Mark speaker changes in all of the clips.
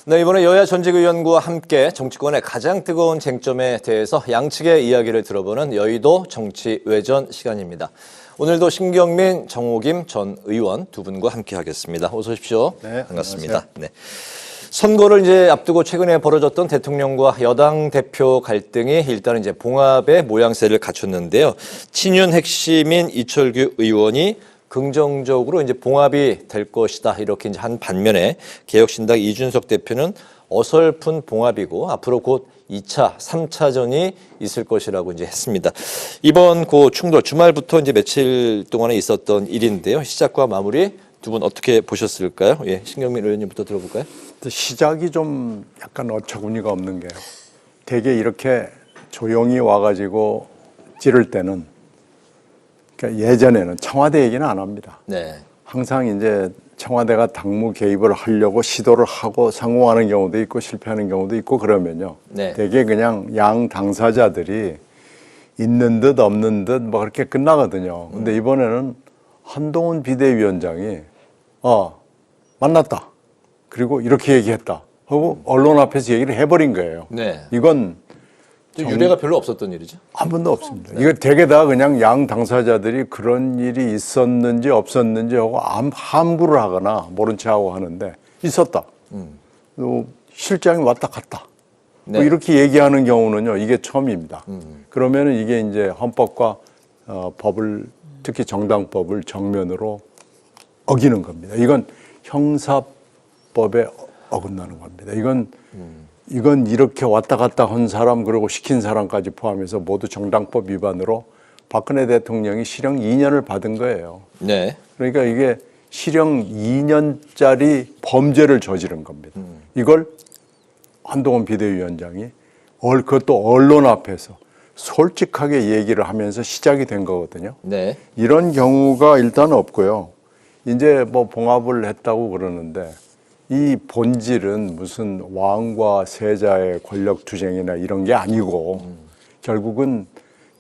Speaker 1: 네, 이번에 여야 전직 의원과 함께 정치권의 가장 뜨거운 쟁점에 대해서 양측의 이야기를 들어보는 여의도 정치 외전 시간입니다. 오늘도 신경민, 정호김 전 의원 두 분과 함께 하겠습니다. 어서 오십시오.
Speaker 2: 네,
Speaker 1: 반갑습니다. 네. 선거를 이제 앞두고 최근에 벌어졌던 대통령과 여당 대표 갈등이 일단은 이제 봉합의 모양새를 갖췄는데요. 친윤 핵심인 이철규 의원이 긍정적으로 이제 봉합이 될 것이다 이렇게 이제 한 반면에 개혁신당 이준석 대표는 어설픈 봉합이고 앞으로 곧 2차, 3차전이 있을 것이라고 이제 했습니다. 이번 그 충돌 주말부터 이제 며칠 동안에 있었던 일인데요. 시작과 마무리 두 분 어떻게 보셨을까요? 예, 신경민 의원님부터 들어볼까요?
Speaker 2: 시작이 좀 약간 어처구니가 없는 게요. 되게 이렇게 조용히 와가지고 찌를 때는 그러니까 예전에는 청와대 얘기는 안 합니다.
Speaker 1: 네.
Speaker 2: 항상 이제 청와대가 당무 개입을 하려고 시도를 하고 성공하는 경우도 있고 실패하는 경우도 있고 그러면요.
Speaker 1: 네.
Speaker 2: 되게 그냥 양 당사자들이 있는 듯 없는 듯 뭐 그렇게 끝나거든요. 근데 이번에는 한동훈 비대위원장이 만났다. 그리고 이렇게 얘기했다. 하고 언론 앞에서 얘기를 해버린 거예요.
Speaker 1: 네.
Speaker 2: 이건
Speaker 1: 유례가 별로 없었던 일이죠.
Speaker 2: 한 번도 없습니다. 이거 되게 다 그냥 양 당사자들이 그런 일이 있었는지 없었는지 하고 함구를 하거나 모른 체 하고 하는데 있었다. 또 실장이 왔다 갔다.
Speaker 1: 네.
Speaker 2: 뭐 이렇게 얘기하는 경우는요, 이게 처음입니다. 그러면은 이게 이제 헌법과 법을 특히 정당법을 정면으로 어기는 겁니다. 이건 형사법에 어긋나는 겁니다. 이건 이렇게 왔다 갔다 한 사람 그리고 시킨 사람까지 포함해서 모두 정당법 위반으로 박근혜 대통령이 실형 2년을 받은 거예요.
Speaker 1: 네.
Speaker 2: 그러니까 이게 실형 2년짜리 범죄를 저지른 겁니다. 이걸 한동훈 비대위원장이 그것도 언론 앞에서 솔직하게 얘기를 하면서 시작이 된 거거든요.
Speaker 1: 네.
Speaker 2: 이런 경우가 일단 없고요. 이제 뭐 봉합을 했다고 그러는데 이 본질은 무슨 왕과 세자의 권력 투쟁이나 이런 게 아니고 결국은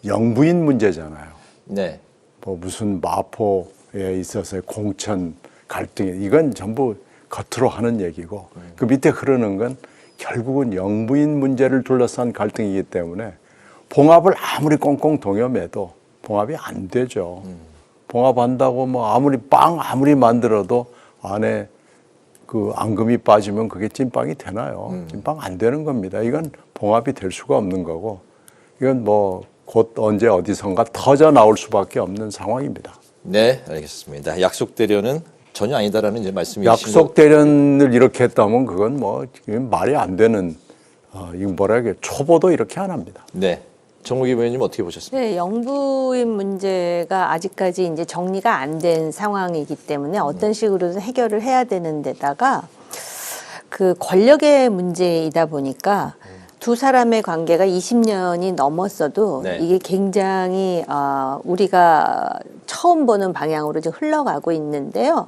Speaker 2: 영부인 문제잖아요.
Speaker 1: 네.
Speaker 2: 뭐 무슨 마포에 있어서의 공천 갈등 이건 전부 겉으로 하는 얘기고 그 밑에 흐르는 건 결국은 영부인 문제를 둘러싼 갈등이기 때문에 봉합을 아무리 꽁꽁 동여매도 봉합이 안 되죠. 봉합한다고 뭐 아무리 만들어도 안에 그 앙금이 빠지면 그게 찐빵이 되나요? 찐빵 안 되는 겁니다. 이건 봉합이 될 수가 없는 거고 이건 뭐 곧 언제 어디선가 터져 나올 수밖에 없는 상황입니다.
Speaker 1: 네, 알겠습니다. 약속 대련은 전혀 아니다라는 이제 말씀이신
Speaker 2: 약속 대련을 이렇게 했다면 그건 뭐 말이 안 되는 이거 뭐라 해야 초보도 이렇게 안 합니다.
Speaker 1: 네. 정호김 의원님 어떻게 보셨습니까?
Speaker 3: 네, 영부인 문제가 아직까지 이제 정리가 안 된 상황이기 때문에 어떤 식으로든 해결을 해야 되는 데다가 그 권력의 문제이다 보니까 두 사람의 관계가 20년이 넘었어도
Speaker 1: 네.
Speaker 3: 이게 굉장히 우리가 처음 보는 방향으로 지금 흘러가고 있는데요.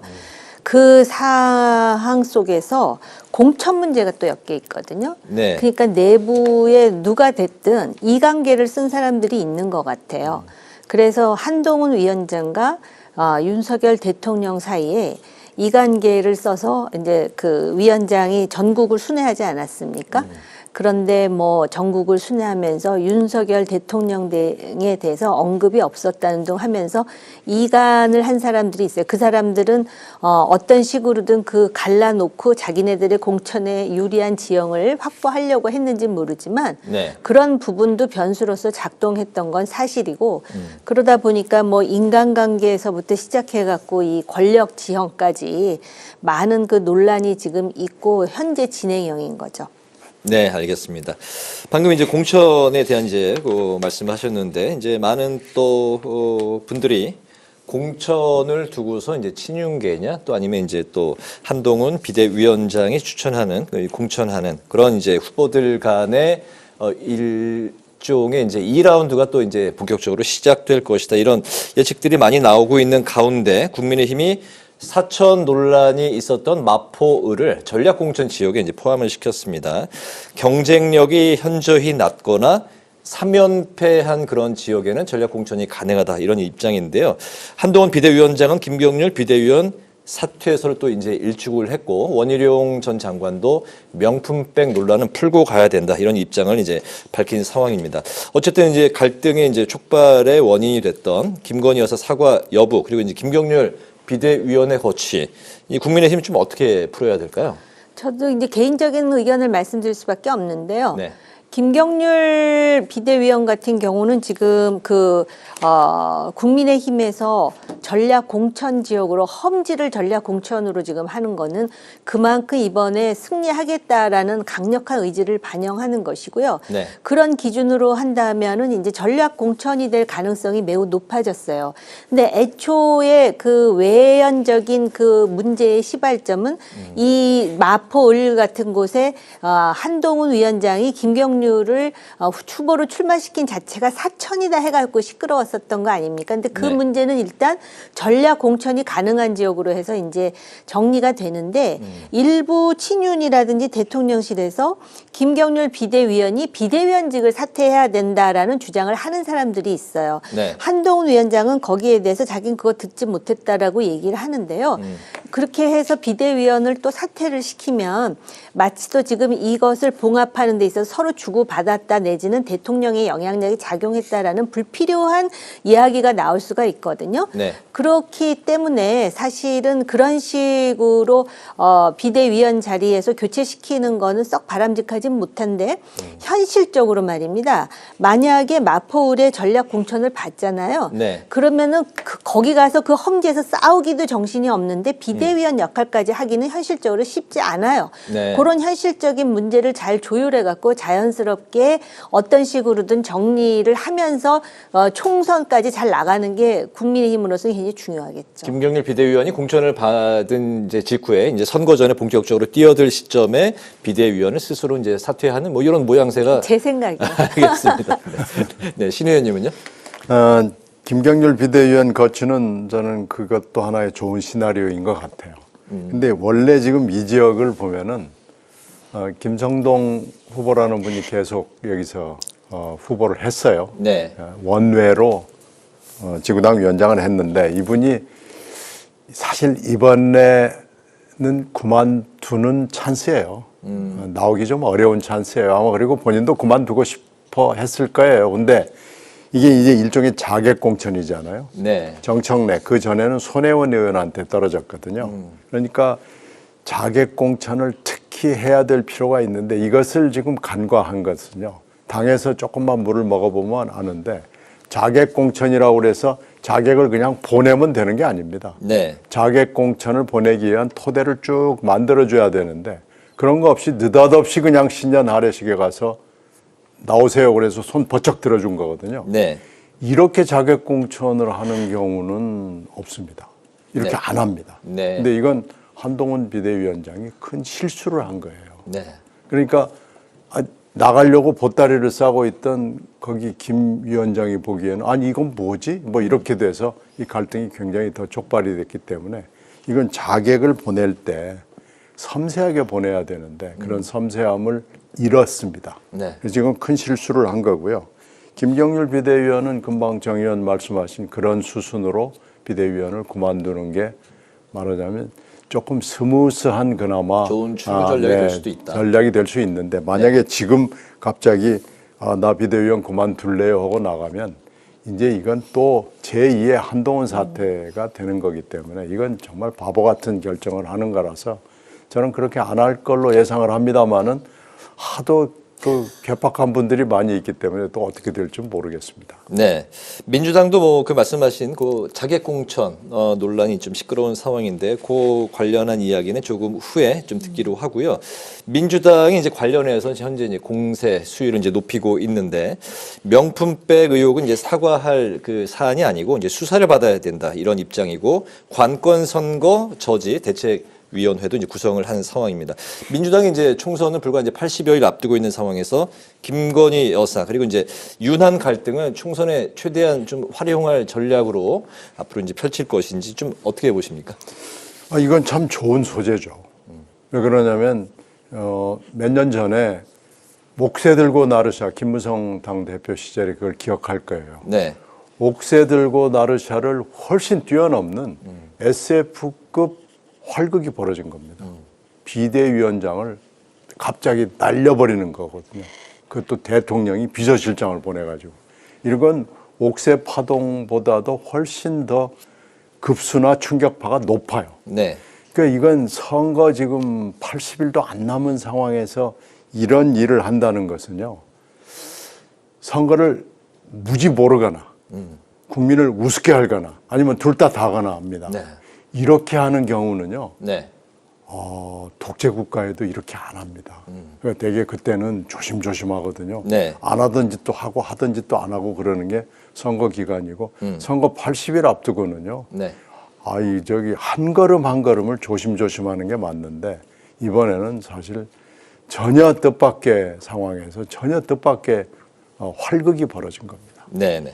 Speaker 3: 그 상황 속에서 공천 문제가 또 엮여 있거든요.
Speaker 1: 네.
Speaker 3: 그러니까 내부에 누가 됐든 이관계를 쓴 사람들이 있는 것 같아요. 그래서 한동훈 위원장과 윤석열 대통령 사이에 이관계를 써서 이제 그 위원장이 전국을 순회하지 않았습니까? 그런데 뭐 전국을 순회하면서 윤석열 대통령에 대해서 언급이 없었다는 등 하면서 이간을 한 사람들이 있어요. 그 사람들은 어떤 식으로든 그 갈라놓고 자기네들의 공천에 유리한 지형을 확보하려고 했는지 모르지만
Speaker 1: 네.
Speaker 3: 그런 부분도 변수로서 작동했던 건 사실이고 그러다 보니까 뭐 인간관계에서부터 시작해갖고 이 권력 지형까지 많은 그 논란이 지금 있고 현재 진행형인 거죠.
Speaker 1: 네, 알겠습니다. 방금 이제 공천에 대한 이제 그 말씀하셨는데 이제 많은 또 분들이 공천을 두고서 이제 친윤계냐 또 아니면 이제 또 한동훈 비대위원장이 추천하는 공천하는 그런 이제 후보들 간의 일종의 이제 2라운드가 또 이제 본격적으로 시작될 것이다 이런 예측들이 많이 나오고 있는 가운데 국민의힘이 사천 논란이 있었던 마포을을 전략공천 지역에 이제 포함을 시켰습니다. 경쟁력이 현저히 낮거나 3연패한 그런 지역에는 전략공천이 가능하다 이런 입장인데요. 한동훈 비대위원장은 김병률 비대위원 사퇴서를 또 이제 일축을 했고 원희룡 전 장관도 명품백 논란은 풀고 가야 된다 이런 입장을 이제 밝힌 상황입니다. 어쨌든 이제 갈등의 이제 촉발의 원인이 됐던 김건희 여사 사과 여부 그리고 이제 김경률 비대위원회 거취 이 국민의힘 좀 어떻게 풀어야 될까요?
Speaker 3: 저도 이제 개인적인 의견을 말씀드릴 수밖에 없는데요.
Speaker 1: 네.
Speaker 3: 김경률 비대위원 같은 경우는 지금 국민의힘에서 전략 공천 지역으로 험지를 전략 공천으로 지금 하는 거는 그만큼 이번에 승리하겠다라는 강력한 의지를 반영하는 것이고요.
Speaker 1: 네.
Speaker 3: 그런 기준으로 한다면은 이제 전략 공천이 될 가능성이 매우 높아졌어요. 근데 애초에 그 외연적인 그 문제의 시발점은 이 마포을 같은 곳에 한동훈 위원장이 김경률을 후보로 출마시킨 자체가 사천이다 해갖고 시끄러웠었던 거 아닙니까? 근데 그
Speaker 1: 네.
Speaker 3: 문제는 일단 전략 공천이 가능한 지역으로 해서 이제 정리가 되는데 일부 친윤이라든지 대통령실에서 김경률 비대위원이 비대위원직을 사퇴해야 된다라는 주장을 하는 사람들이 있어요.
Speaker 1: 네.
Speaker 3: 한동훈 위원장은 거기에 대해서 자기는 그거 듣지 못했다라고 얘기를 하는데요. 그렇게 해서 비대위원을 또 사퇴를 시키면 마치 또 지금 이것을 봉합하는 데 있어서 서로 주고받았다 내지는 대통령의 영향력이 작용했다라는 불필요한 이야기가 나올 수가 있거든요.
Speaker 1: 네.
Speaker 3: 그렇기 때문에 사실은 그런 식으로 비대위원 자리에서 교체시키는 거는 썩 바람직하진 못한데 현실적으로 말입니다. 만약에 마포을에 전략 공천을 받잖아요.
Speaker 1: 네.
Speaker 3: 그러면은 거기 가서 그 험지에서 싸우기도 정신이 없는데 비대위원 역할까지 하기는 현실적으로 쉽지 않아요.
Speaker 1: 네.
Speaker 3: 그런 현실적인 문제를 잘 조율해 갖고 자연스럽게 어떤 식으로든 정리를 하면서 총선까지 잘 나가는 게 국민의힘으로서는 굉장히 중요하겠죠.
Speaker 1: 김경률 비대위원이 공천을 받은 이제 직후에 이제 선거 전에 본격적으로 뛰어들 시점에 비대위원을 스스로 이제 사퇴하는 뭐 이런 모양새가
Speaker 3: 제 생각이요.
Speaker 1: 알겠습니다. 네, 네 신 의원님은요?
Speaker 2: 김경률 비대위원 거치는 저는 그것도 하나의 좋은 시나리오인 것 같아요. 근데 원래 지금 이 지역을 보면은 김성동 후보라는 분이 계속 여기서 후보를 했어요.
Speaker 1: 네.
Speaker 2: 원외로 지구당 위원장을 했는데 이분이 사실 이번에는 그만두는 찬스예요. 나오기 좀 어려운 찬스예요. 아마 그리고 본인도 그만두고 싶어 했을 거예요. 근데 이게 이제 일종의 자객 공천이잖아요.
Speaker 1: 네.
Speaker 2: 정청래 그 전에는 손혜원 의원한테 떨어졌거든요. 그러니까 자객 공천을 특히 해야 될 필요가 있는데 이것을 지금 간과한 것은요. 당에서 조금만 물을 먹어보면 아는데 자객 공천이라고 그래서 자객을 그냥 보내면 되는 게 아닙니다.
Speaker 1: 네.
Speaker 2: 자객 공천을 보내기 위한 토대를 쭉 만들어줘야 되는데 그런 거 없이 느닷없이 그냥 신년 하례식에 가서 나오세요. 그래서 손 버쩍 들어준 거거든요.
Speaker 1: 네.
Speaker 2: 이렇게 자객 공천을 하는 경우는 없습니다. 이렇게
Speaker 1: 네.
Speaker 2: 안 합니다.
Speaker 1: 네.
Speaker 2: 근데 이건 한동훈 비대위원장이 큰 실수를 한 거예요.
Speaker 1: 네.
Speaker 2: 그러니까 나가려고 보따리를 싸고 있던 거기 김 위원장이 보기에는 아니 이건 뭐지? 뭐 이렇게 돼서 이 갈등이 굉장히 더 촉발이 됐기 때문에 이건 자객을 보낼 때 섬세하게 보내야 되는데 그런 섬세함을 잃었습니다.
Speaker 1: 네.
Speaker 2: 그래서 지금 큰 실수를 한 거고요. 김경률 비대위원은 금방 정 의원 말씀하신 그런 수순으로 비대위원을 그만두는 게 말하자면 조금 스무스한 그나마
Speaker 1: 좋은 출구 전략이 될 수도 있다.
Speaker 2: 전략이 될 수 있는데 만약에 지금 갑자기 나 비대위원 그만둘래요 하고 나가면 이제 이건 또 제2의 한동훈 사태가 되는 거기 때문에 이건 정말 바보 같은 결정을 하는 거라서 저는 그렇게 안 할 걸로 예상을 합니다만은 하도 그 괴팍한 분들이 많이 있기 때문에 또 어떻게 될지 모르겠습니다.
Speaker 1: 네. 민주당도 뭐 그 말씀하신 그 자객 공천 논란이 좀 시끄러운 상황인데 그 관련한 이야기는 조금 후에 좀 듣기로 하고요. 민주당이 이제 관련해서 현재 이제 공세 수위를 이제 높이고 있는데 명품백 의혹은 이제 사과할 그 사안이 아니고 이제 수사를 받아야 된다 이런 입장이고 관권 선거 저지 대책 위원회도 이제 구성을 하는 상황입니다. 민주당이 이제 총선을 불과 이제 80여일 앞두고 있는 상황에서 김건희 여사 그리고 이제 윤한 갈등을 총선에 최대한 좀 활용할 전략으로 앞으로 이제 펼칠 것인지 좀 어떻게 보십니까?
Speaker 2: 이건 참 좋은 소재죠. 왜 그러냐면 몇 년 전에 옥새 들고 나르샤 김무성 당대표 시절에 그걸 기억할 거예요.
Speaker 1: 네.
Speaker 2: 옥새 들고 나르샤를 훨씬 뛰어넘는 SF급 활극이 벌어진 겁니다. 비대위원장을 갑자기 날려버리는 거거든요. 그것도 대통령이 비서실장을 보내가지고. 이건 옥새 파동보다도 훨씬 더 급수나 충격파가 높아요.
Speaker 1: 네.
Speaker 2: 그러니까 이건 선거 지금 80일도 안 남은 상황에서 이런 일을 한다는 것은요. 선거를 무지 모르거나 국민을 우습게 하거나 아니면 둘 다 다거나 합니다.
Speaker 1: 네.
Speaker 2: 이렇게 하는 경우는요.
Speaker 1: 네.
Speaker 2: 독재 국가에도 이렇게 안 합니다. 그러니까 되게 그때는 조심조심하거든요.
Speaker 1: 네.
Speaker 2: 안 하던 짓도 하고 하던 짓도 안 하고 그러는 게 선거 기간이고 선거 80일 앞두고는요.
Speaker 1: 네.
Speaker 2: 저기 한 걸음 한 걸음을 조심조심하는 게 맞는데 이번에는 사실 전혀 뜻밖의 상황에서 전혀 뜻밖의 활극이 벌어진 겁니다.
Speaker 1: 네. 네.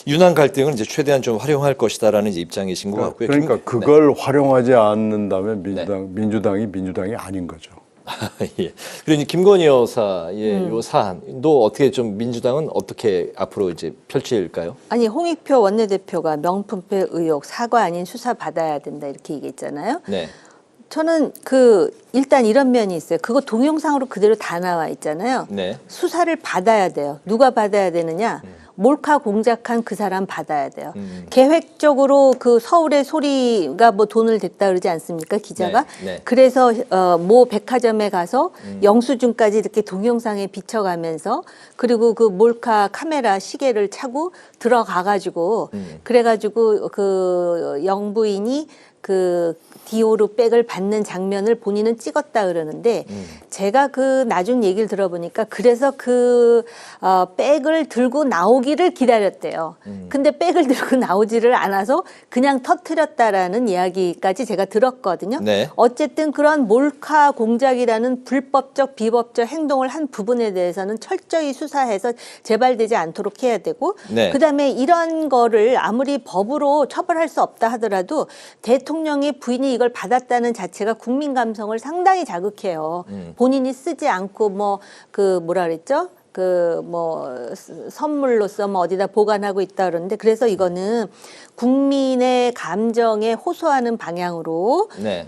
Speaker 1: 유난 갈등을 이제 최대한 좀 활용할 것이다라는 이제 입장이신 것 같고요.
Speaker 2: 그러니까 그걸 활용하지 않는다면 민주당이 아닌 거죠.
Speaker 1: 예. 그리고 이제 김건희 여사의 요 사안도 어떻게 좀 민주당은 어떻게 앞으로 이제 펼칠까요?
Speaker 3: 아니 홍익표 원내대표가 명품백 의혹 사과 아닌 수사 받아야 된다 이렇게 얘기했잖아요.
Speaker 1: 네.
Speaker 3: 저는 일단 이런 면이 있어요. 그거 동영상으로 그대로 다 나와 있잖아요.
Speaker 1: 네.
Speaker 3: 수사를 받아야 돼요. 누가 받아야 되느냐? 몰카 공작한 그 사람 받아야 돼요. 계획적으로 그 서울의 소리가 뭐 돈을 댔다 그러지 않습니까? 기자가.
Speaker 1: 네, 네.
Speaker 3: 그래서 모 백화점에 가서 영수증까지 이렇게 동영상에 비춰가면서 그리고 그 몰카 카메라 시계를 차고 들어가가지고 그래가지고 그 영부인이 그 디오르 백을 받는 장면을 본인은 찍었다 그러는데 제가 그 나중 얘기를 들어보니까 그래서 그 백을 들고 나오기를 기다렸대요. 근데 백을 들고 나오지를 않아서 그냥 터뜨렸다라는 이야기까지 제가 들었거든요.
Speaker 1: 네.
Speaker 3: 어쨌든 그런 몰카 공작이라는 불법적 비법적 행동을 한 부분에 대해서는 철저히 수사해서 재발되지 않도록 해야 되고
Speaker 1: 네.
Speaker 3: 그다음에 이런 거를 아무리 법으로 처벌할 수 없다 하더라도 대통령의 부인이 이걸 받았다는 자체가 국민 감성을 상당히 자극해요. 본인이 쓰지 않고 뭐라 그랬죠? 선물로서 어디다 보관하고 있다 그러는데 그래서 이거는 국민의 감정에 호소하는 방향으로
Speaker 1: 네.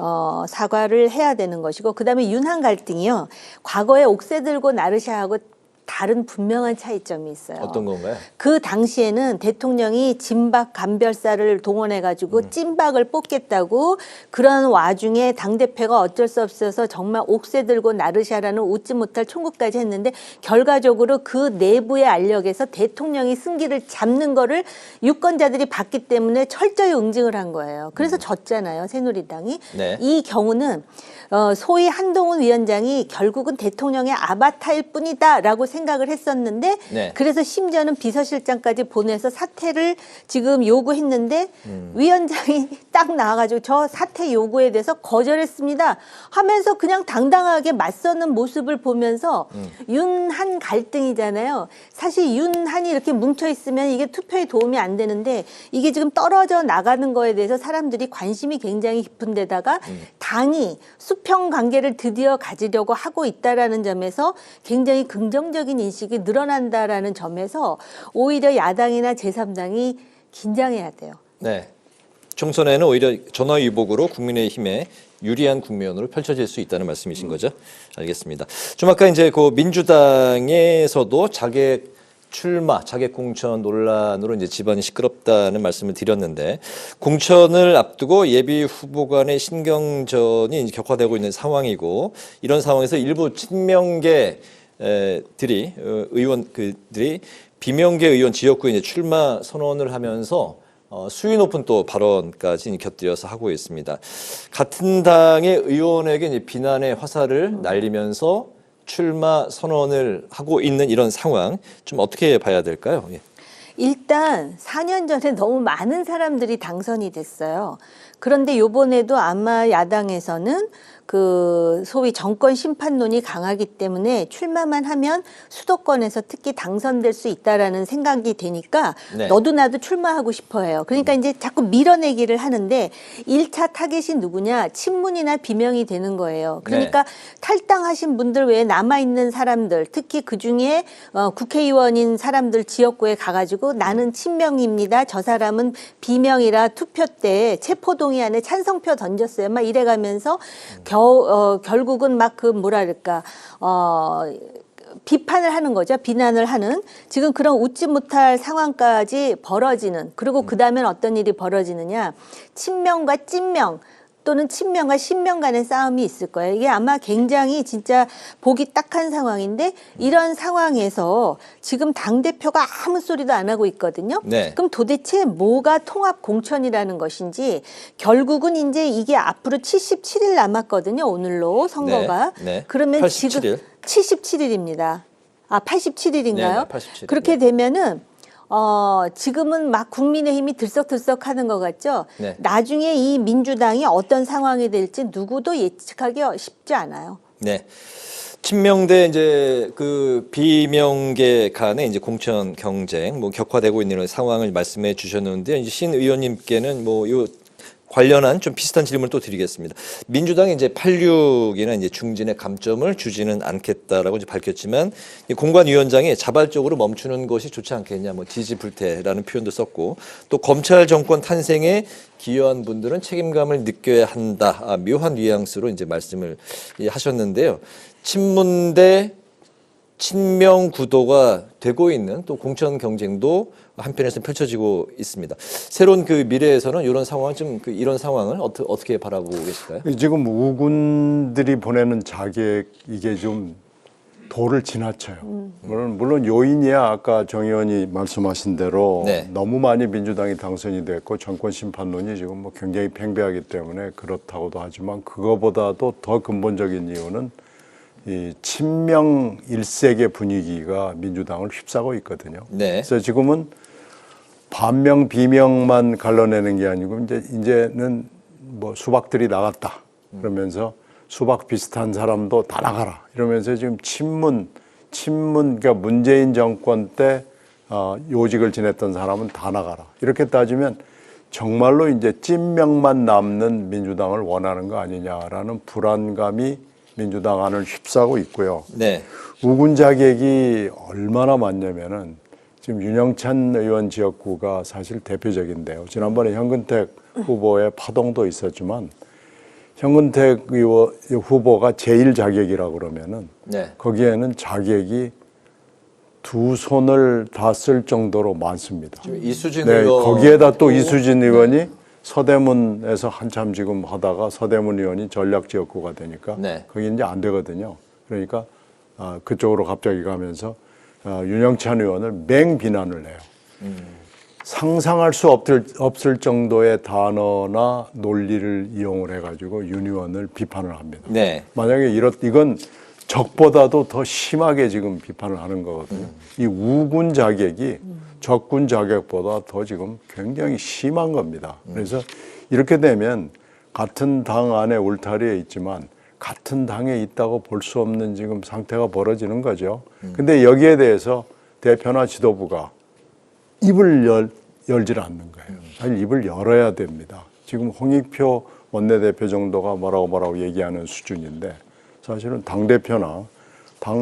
Speaker 3: 사과를 해야 되는 것이고 그다음에 윤한 갈등이요. 과거에 옥새 들고 나르샤하고 다른 분명한 차이점이 있어요.
Speaker 1: 어떤 건가요?
Speaker 3: 그 당시에는 대통령이 진박 감별사를 동원해가지고 찐박을 뽑겠다고 그런 와중에 당대표가 어쩔 수 없어서 정말 옥새 들고 나르샤라는 웃지 못할 총국까지 했는데 결과적으로 그 내부의 알력에서 대통령이 승기를 잡는 거를 유권자들이 봤기 때문에 철저히 응징을 한 거예요. 그래서 졌잖아요. 새누리당이.
Speaker 1: 네.
Speaker 3: 이 경우는 소위 한동훈 위원장이 결국은 대통령의 아바타일 뿐이다라고 생각을 했었는데
Speaker 1: 네.
Speaker 3: 그래서 심지어는 비서실장까지 보내서 사퇴를 지금 요구했는데 위원장이 딱 나와가지고 저 사퇴 요구에 대해서 거절했습니다 하면서 그냥 당당하게 맞서는 모습을 보면서 윤한 갈등이잖아요. 사실 윤한이 이렇게 뭉쳐있으면 이게 투표에 도움이 안 되는데 이게 지금 떨어져 나가는 거에 대해서 사람들이 관심이 굉장히 깊은 데다가 당이 수평 관계를 드디어 가지려고 하고 있다라는 점에서 굉장히 긍정적인 인식이 늘어난다라는 점에서 오히려 야당이나 제3당이 긴장해야 돼요.
Speaker 1: 네. 총선에는 오히려 전화위복으로 국민의힘에 유리한 국면으로 펼쳐질 수 있다는 말씀이신 거죠? 알겠습니다. 좀 아까 이제 그 민주당에서도 자객 공천 논란으로 이제 집안이 시끄럽다는 말씀을 드렸는데 공천을 앞두고 예비 후보 간의 신경전이 이제 격화되고 있는 상황이고 이런 상황에서 일부 친명계 의원들이 비명계 의원 지역구에 이제 출마 선언을 하면서 수위 높은 또 발언까지 곁들여서 하고 있습니다. 같은 당의 의원에게 이제 비난의 화살을 날리면서 출마 선언을 하고 있는 이런 상황 좀 어떻게 봐야 될까요? 예.
Speaker 3: 일단 4년 전에 너무 많은 사람들이 당선이 됐어요. 그런데 이번에도 아마 야당에서는 그 소위 정권 심판론이 강하기 때문에 출마만 하면 수도권에서 특히 당선될 수 있다라는 생각이 되니까
Speaker 1: 네.
Speaker 3: 너도 나도 출마하고 싶어해요. 그러니까 이제 자꾸 밀어내기를 하는데 1차 타겟이 누구냐? 친문이나 비명이 되는 거예요. 그러니까 탈당하신 분들 외에 남아있는 사람들, 특히 그중에 국회의원인 사람들 지역구에 가가지고 나는 친명입니다. 저 사람은 비명이라 투표 때 체포동의안에 찬성표 던졌어요. 막 이래가면서 결국은 막 그 뭐랄까 비판을 하는 거죠. 비난을 하는 지금 그런 웃지 못할 상황까지 벌어지는 그리고 그다음엔 어떤 일이 벌어지느냐. 친명과 찐명 또는 친명과 신명 간의 싸움이 있을 거예요. 이게 아마 굉장히 진짜 보기 딱한 상황인데 이런 상황에서 지금 당대표가 아무 소리도 안 하고 있거든요.
Speaker 1: 네.
Speaker 3: 그럼 도대체 뭐가 통합 공천이라는 것인지 결국은 이제 이게 앞으로 77일 남았거든요. 오늘로 선거가.
Speaker 1: 네. 네.
Speaker 3: 그러면
Speaker 1: 87일.
Speaker 3: 지금 77일입니다. 아, 87일인가요?
Speaker 1: 네, 87일.
Speaker 3: 그렇게 되면은 지금은 막 국민의힘이 들썩들썩 하는 것 같죠?
Speaker 1: 네.
Speaker 3: 나중에 이 민주당이 어떤 상황이 될지 누구도 예측하기 쉽지 않아요.
Speaker 1: 네. 친명대 이제 그 비명계 간의 이제 공천 경쟁 뭐 격화되고 있는 이런 상황을 말씀해 주셨는데 이제 신 의원님께는 뭐 요 관련한 좀 비슷한 질문을 또 드리겠습니다. 민주당이 이제 86이나 이제 중진의 감점을 주지는 않겠다라고 이제 밝혔지만 공관위원장이 자발적으로 멈추는 것이 좋지 않겠냐, 뭐 지지불태라는 표현도 썼고 또 검찰 정권 탄생에 기여한 분들은 책임감을 느껴야 한다. 묘한 뉘앙스로 이제 말씀을 하셨는데요. 친문 대 친명 구도가 되고 있는 또 공천 경쟁도 한편에서 펼쳐지고 있습니다. 새로운 그 미래에서는 이런 상황 좀 이런 상황을 어떻게 바라보고 계실까요?
Speaker 2: 지금 우군들이 보내는 자객 이게 좀 도를 지나쳐요. 물론 요인이야 아까 정 의원이 말씀하신 대로
Speaker 1: 네.
Speaker 2: 너무 많이 민주당이 당선이 됐고 정권 심판론이 지금 뭐 굉장히 팽배하기 때문에 그렇다고도 하지만 그거보다도 더 근본적인 이유는 이 친명 일색의 분위기가 민주당을 휩싸고 있거든요.
Speaker 1: 네.
Speaker 2: 그래서 지금은 반명 비명만 갈라내는 게 아니고 이제는 뭐 수박들이 나갔다 그러면서 수박 비슷한 사람도 다 나가라 이러면서 지금 친문 그러니까 문재인 정권 때 요직을 지냈던 사람은 다 나가라 이렇게 따지면 정말로 이제 찐명만 남는 민주당을 원하는 거 아니냐라는 불안감이 민주당 안을 휩싸고 있고요.
Speaker 1: 네.
Speaker 2: 우군 자객이 얼마나 많냐면은 지금 윤영찬 의원 지역구가 사실 대표적인데요. 지난번에 현근택 후보의 파동도 있었지만 현근택 후보가 제1 자객이라고 그러면은
Speaker 1: 네.
Speaker 2: 거기에는 자객이 두 손을 다 쓸 정도로 많습니다.
Speaker 1: 이수진
Speaker 2: 네,
Speaker 1: 의원
Speaker 2: 거기에다 또 이수진 의원이 서대문에서 한참 지금 하다가 서대문 의원이 전략 지역구가 되니까
Speaker 1: 네.
Speaker 2: 거기 이제 안 되거든요. 그러니까 그쪽으로 갑자기 가면서 윤영찬 의원을 맹비난을 해요. 상상할 수 없을 정도의 단어나 논리를 이용을 해가지고 윤 의원을 비판을 합니다.
Speaker 1: 네.
Speaker 2: 만약에 이건 적보다도 더 심하게 지금 비판을 하는 거거든요. 이 우군 자객이 적군 자객보다 더 지금 굉장히 심한 겁니다. 그래서 이렇게 되면 같은 당 안에 울타리에 있지만 같은 당에 있다고 볼 수 없는 지금 상태가 벌어지는 거죠. 근데 여기에 대해서 대표나 지도부가 입을 열질 않는 거예요. 사실 입을 열어야 됩니다. 지금 홍익표 원내대표 정도가 뭐라고 얘기하는 수준인데 사실은 당대표나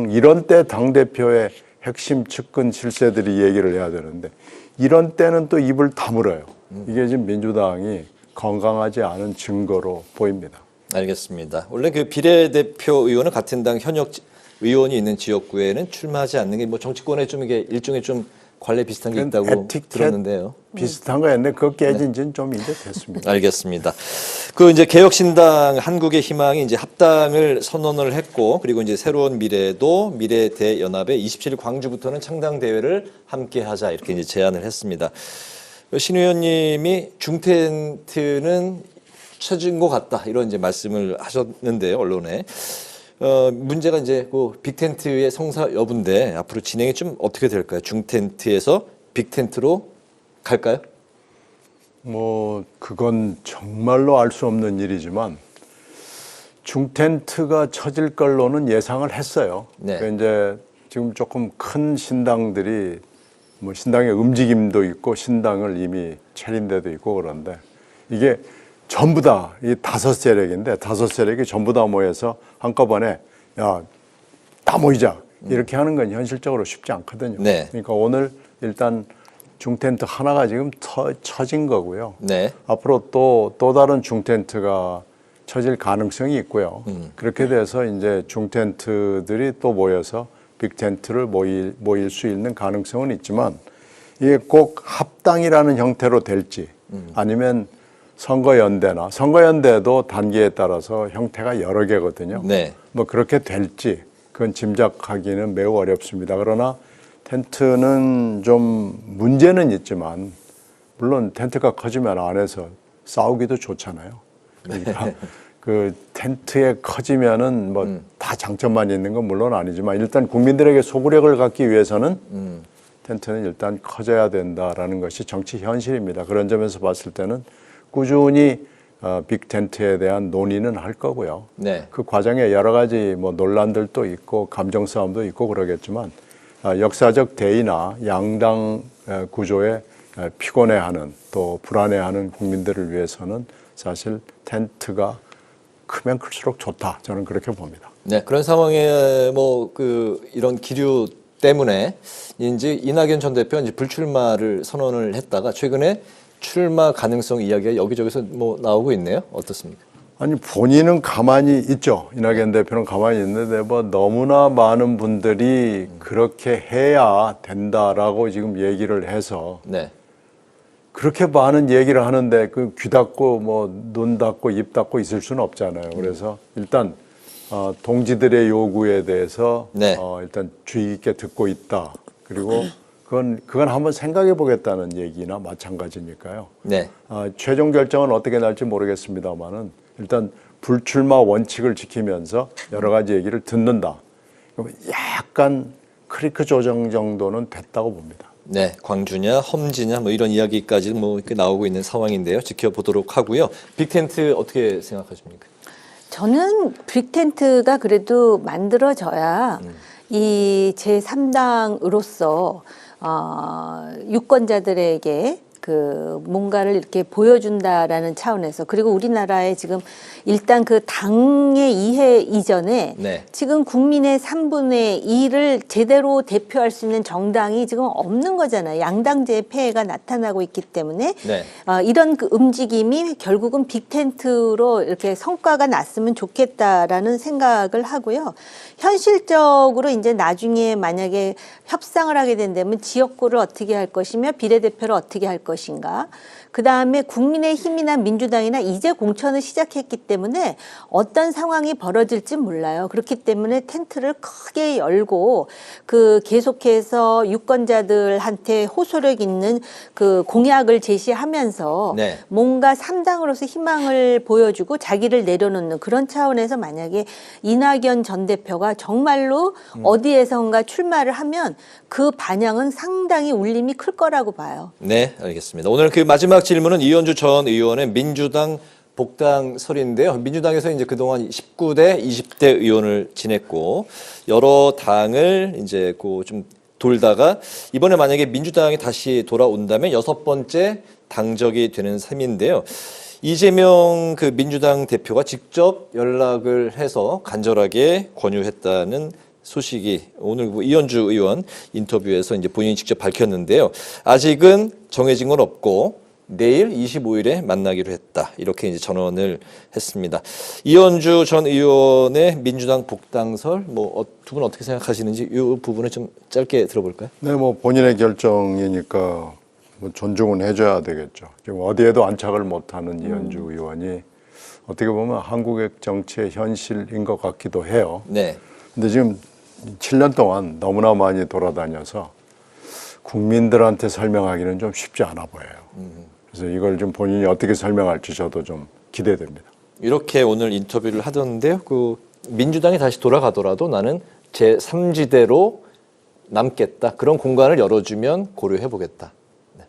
Speaker 2: 이런 때 당대표의 핵심 측근 실세들이 얘기를 해야 되는데 이런 때는 또 입을 다물어요. 이게 지금 민주당이 건강하지 않은 증거로 보입니다.
Speaker 1: 알겠습니다. 원래 그 비례대표 의원은 같은 당 현역 의원이 있는 지역구에는 출마하지 않는 게 뭐 정치권에 좀 이게 일종의 좀 관례 비슷한 게 있다고
Speaker 2: 에티켓
Speaker 1: 들었는데요.
Speaker 2: 비슷한 거였는데 그거 깨진 지는 좀 이제 됐습니다.
Speaker 1: 알겠습니다. 그 이제 개혁신당 한국의 희망이 이제 합당을 선언을 했고 그리고 이제 새로운 미래도 미래대연합의 27일 광주부터는 창당 대회를 함께 하자 이렇게 이제 제안을 했습니다. 신 의원님이 중텐트는 쳐진 것 같다 이런 이제 말씀을 하셨는데요, 언론에. 문제가 이제 그 빅텐트의 성사 여부인데 앞으로 진행이 좀 어떻게 될까요? 중텐트에서 빅텐트로 갈까요?
Speaker 2: 뭐 그건 정말로 알 수 없는 일이지만 중텐트가 쳐질 걸로는 예상을 했어요.
Speaker 1: 네.
Speaker 2: 그러니까 이제 지금 조금 큰 신당들이 뭐 신당의 움직임도 있고 신당을 이미 차린 데도 있고 그런데 이게 전부 다 이 5세력인데 5세력이 전부 다 모여서 한꺼번에 야, 다 모이자 이렇게 하는 건 현실적으로 쉽지 않거든요.
Speaker 1: 네.
Speaker 2: 그러니까 오늘 일단 중텐트 하나가 지금 쳐진 거고요.
Speaker 1: 네.
Speaker 2: 앞으로 또 다른 중텐트가 쳐질 가능성이 있고요. 그렇게 돼서 이제 중텐트들이 또 모여서 빅텐트를 모일 수 있는 가능성은 있지만 이게 꼭 합당이라는 형태로 될지 아니면 선거연대도 단계에 따라서 형태가 여러 개거든요.
Speaker 1: 네.
Speaker 2: 뭐 그렇게 될지 그건 짐작하기는 매우 어렵습니다. 그러나 텐트는 좀 문제는 있지만 물론 텐트가 커지면 안에서 싸우기도 좋잖아요. 그러니까 그 텐트에 커지면은 뭐 다 장점만 있는 건 물론 아니지만 일단 국민들에게 소구력을 갖기 위해서는 텐트는 일단 커져야 된다라는 것이 정치 현실입니다. 그런 점에서 봤을 때는 꾸준히 빅텐트에 대한 논의는 할 거고요.
Speaker 1: 네.
Speaker 2: 그 과정에 여러 가지 뭐 논란들도 있고 감정 싸움도 있고 그러겠지만 역사적 대의나 양당 구조에 피곤해하는 또 불안해하는 국민들을 위해서는 사실 텐트가 크면 클수록 좋다. 저는 그렇게 봅니다.
Speaker 1: 네, 그런 상황에 뭐 이런 기류 때문에 이제 이낙연 전 대표가 이제 불출마를 선언을 했다가 최근에 출마 가능성 이야기가 여기저기서 뭐 나오고 있네요. 어떻습니까?
Speaker 2: 아니 본인은 가만히 있죠. 이낙연 대표는 가만히 있는데 뭐 너무나 많은 분들이 그렇게 해야 된다라고 지금 얘기를 해서
Speaker 1: 네.
Speaker 2: 그렇게 많은 얘기를 하는데 그 귀 닫고 뭐 눈 닫고 입 닫고 있을 수는 없잖아요. 그래서 일단 동지들의 요구에 대해서
Speaker 1: 네.
Speaker 2: 일단 주의 깊게 듣고 있다. 그리고 그건 한번 생각해 보겠다는 얘기나 마찬가지니까요.
Speaker 1: 네.
Speaker 2: 최종 결정은 어떻게 날지 모르겠습니다만은 일단 불출마 원칙을 지키면서 여러 가지 얘기를 듣는다. 그러면 약간 크리크 조정 정도는 됐다고 봅니다.
Speaker 1: 네, 광주냐, 험지냐, 뭐 이런 이야기까지 뭐 이렇게 나오고 있는 상황인데요. 지켜보도록 하고요. 빅텐트 어떻게 생각하십니까?
Speaker 3: 저는 빅텐트가 그래도 만들어져야 이 제3당으로서 유권자들에게 그 뭔가를 이렇게 보여준다라는 차원에서 그리고 우리나라에 지금 일단 그 당의 이해 이전에
Speaker 1: 네.
Speaker 3: 지금 국민의 3분의 2를 제대로 대표할 수 있는 정당이 지금 없는 거잖아요. 양당제의 폐해가 나타나고 있기 때문에
Speaker 1: 네.
Speaker 3: 이런 그 움직임이 결국은 빅텐트로 이렇게 성과가 났으면 좋겠다라는 생각을 하고요. 현실적으로 이제 나중에 만약에 협상을 하게 된다면 지역구를 어떻게 할 것이며 비례대표를 어떻게 할 것인가. 그다음에 국민의힘이나 민주당이나 이제 공천을 시작했기 때문에 어떤 상황이 벌어질지 몰라요. 그렇기 때문에 텐트를 크게 열고 그 계속해서 유권자들한테 호소력 있는 그 공약을 제시하면서
Speaker 1: 네.
Speaker 3: 뭔가 3당으로서 희망을 보여주고 자기를 내려놓는 그런 차원에서 만약에 이낙연 전 대표가 정말로 어디에선가 출마를 하면 그 반향은 상당히 울림이 클 거라고 봐요.
Speaker 1: 네, 알겠습니다. 오늘 그 마지막 질문은 이현주 전 의원의 민주당 복당설인데요. 민주당에서 이제 그동안 19대, 20대 의원을 지냈고 여러 당을 이제 좀 돌다가 이번에 만약에 민주당이 다시 돌아온다면 6번째 당적이 되는 셈인데요. 이재명 그 민주당 대표가 직접 연락을 해서 간절하게 권유했다는 소식이 오늘 이현주 의원 인터뷰에서 이제 본인이 직접 밝혔는데요. 아직은 정해진 건 없고 내일 25일에 만나기로 했다. 이렇게 이제 전언을 했습니다. 이현주 전 의원의 민주당 복당설 두 분 어떻게 생각하시는지 이 부분을 좀 짧게 들어볼까요?
Speaker 2: 네, 뭐 본인의 결정이니까 뭐 존중은 해줘야 되겠죠. 지금 어디에도 안착을 못하는 이현주 의원이 어떻게 보면 한국의 정치의 현실인 것 같기도 해요.
Speaker 1: 네.
Speaker 2: 근데 지금 7년 동안 너무나 많이 돌아다녀서 국민들한테 설명하기는 좀 쉽지 않아 보여요. 그래서 이걸 좀 본인이 어떻게 설명할지 저도 좀 기대됩니다.
Speaker 1: 이렇게 오늘 인터뷰를 하던데요. 그 민주당이 다시 돌아가더라도 나는 제3지대로 남겠다. 그런 공간을 열어주면 고려해 보겠다. 네.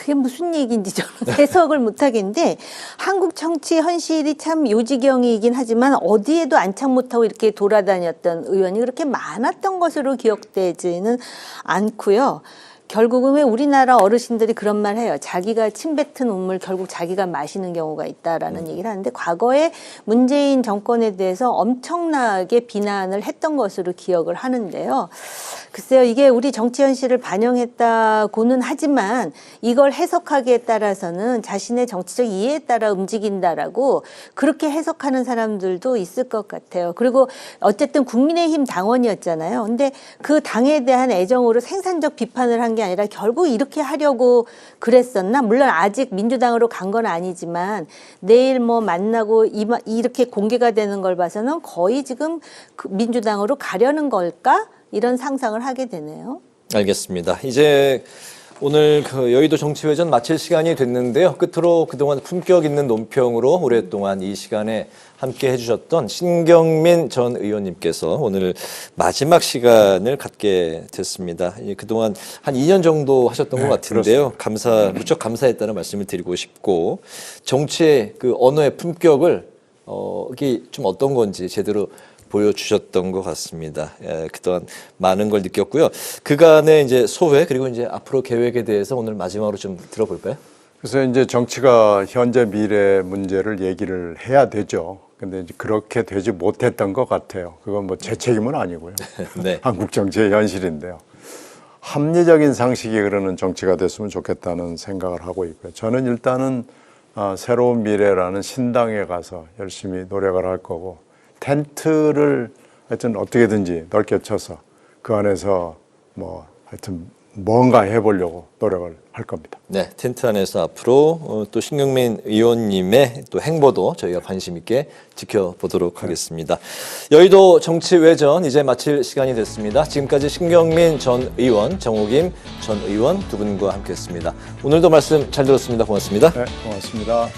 Speaker 3: 그게 무슨 얘기인지 저는 해석을 못 하겠는데 한국 정치 현실이 참 요지경이긴 하지만 어디에도 안착 못하고 이렇게 돌아다녔던 의원이 그렇게 많았던 것으로 기억되지는 않고요. 결국은 왜 우리나라 어르신들이 그런 말 해요. 자기가 침 뱉은 눈물 결국 자기가 마시는 경우가 있다라는 얘기를 하는데 과거에 문재인 정권에 대해서 엄청나게 비난을 했던 것으로 기억을 하는데요. 글쎄요, 이게 우리 정치 현실을 반영했다고는 하지만 이걸 해석하기에 따라서는 자신의 정치적 이해에 따라 움직인다라고 그렇게 해석하는 사람들도 있을 것 같아요. 그리고 어쨌든 국민의힘 당원이었잖아요. 근데 그 당에 대한 애정으로 생산적 비판을 한 게 아니라 결국 이렇게 하려고 그랬었나? 물론 아직 민주당으로 간 건 아니지만 내일 뭐 만나고 이렇게 공개가 되는 걸 봐서는 거의 지금 그 민주당으로 가려는 걸까? 이런 상상을 하게 되네요.
Speaker 1: 알겠습니다. 이제 오늘 그 여의도 정치회전 마칠 시간이 됐는데요. 끝으로 그동안 품격 있는 논평으로 오랫동안 이 시간에 함께 해주셨던 신경민 전 의원님께서 오늘 마지막 시간을 갖게 됐습니다. 그동안 한 2년 정도 하셨던 것 같은데요. 무척 감사했다는 말씀을 드리고 싶고 정치의 그 언어의 품격을 이게 좀 어떤 건지 제대로 보여주셨던 것 같습니다. 그동안 많은 걸 느꼈고요. 그간의 이제 소회 그리고 이제 앞으로 계획에 대해서 오늘 마지막으로 좀 들어볼까요?
Speaker 2: 그래서 이제 정치가 현재 미래 문제를 얘기를 해야 되죠. 근데 이제 그렇게 되지 못했던 것 같아요. 그건 뭐 제 책임은 아니고요.
Speaker 1: 네.
Speaker 2: 한국 정치의 현실인데요. 합리적인 상식이 흐르는 정치가 됐으면 좋겠다는 생각을 하고 있고요. 저는 일단은 새로운 미래라는 신당에 가서 열심히 노력을 할 거고 텐트를 하여튼 어떻게든지 넓게 쳐서 그 안에서 뭐 하여튼 뭔가 해보려고 노력을 할 겁니다.
Speaker 1: 네, 텐트 안에서 앞으로 또 신경민 의원님의 또 행보도 저희가 관심 있게 지켜보도록 하겠습니다. 여의도 정치외전 이제 마칠 시간이 됐습니다. 지금까지 신경민 전 의원, 정호김 전 의원 두 분과 함께했습니다. 오늘도 말씀 잘 들었습니다. 고맙습니다.
Speaker 2: 네, 고맙습니다.